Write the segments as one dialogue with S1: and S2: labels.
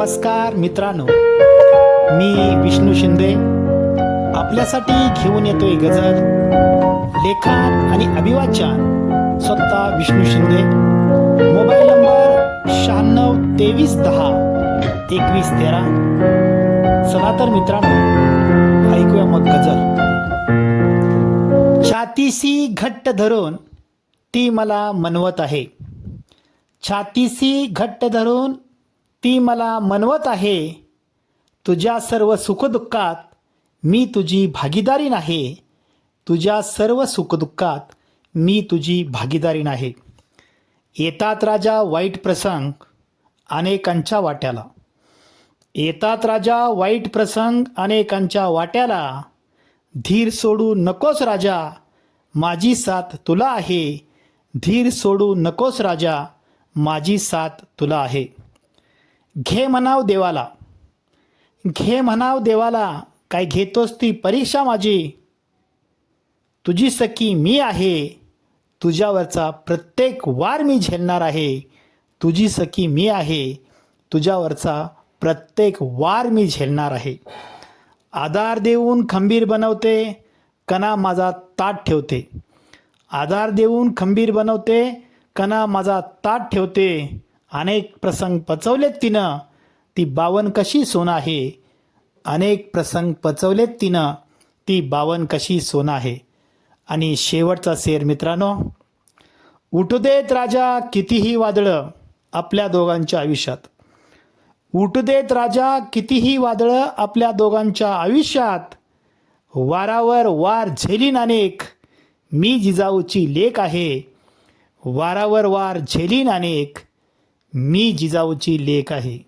S1: नमस्कार मित्रांनो, मी विष्णू शिंदे आपल्यासाठी घेऊन येतोय गझल, लेखन आणि अभिवाचन स्वतः विष्णू शिंदे. Mobile number 9623102113. चला तर मित्रांनो, ऐकूया मग गझल. छातीशी घट्ट धरून ती मला मनवत आहे, छातीशी घट्ट धरून ती मला मनवत आहे. तुझ्या सर्व सुखदुःखात मी तुझी भागीदारी नाही, तुझ्या सर्व सुखदुःखात मी तुझी भागीदारी नाही. येतात राजा वाईट प्रसंग अनेकांच्या वाट्याला, येतात राजा वाईट प्रसंग अनेकांच्या वाट्याला. धीर सोडू नकोस राजा, माझी साथ तुला आहे. धीर सोडू नकोस राजा, माझी साथ तुला आहे. घे म्हणाव देवाला, घे म्हणाव देवाला, काय घेतोस ती परीक्षा माझी. तुझी सखी मी आहे, तुझ्यावरचा प्रत्येक वार मी झेलणार आहे. तुझी सखी मी आहे, तुझ्यावरचा प्रत्येक वार मी झेलणार आहे. आधार देऊन खंबीर बनवते, कणा माझा ताट ठेवते. आधार देऊन खंबीर बनवते, कणा माझा ताट ठेवते. अनेक प्रसंग पचवलेत तिनं, ती बावन कशी सोनं आहे. अनेक प्रसंग पचवलेत तिनं, ती बावन कशी सोनं आहे. आणि शेवटचा शेर मित्रांनो, उठू देत राजा कितीही वादळं आपल्या दोघांच्या आयुष्यात. उठू देत राजा कितीही वादळं आपल्या दोघांच्या आयुष्यात. वारावर वार झेलीन अनेक, मी जिजाऊची लेक आहे. वारावर वार झेलीन अनेक, मी जिजाऊची लेक आहे.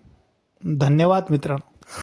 S1: धन्यवाद मित्रांनो.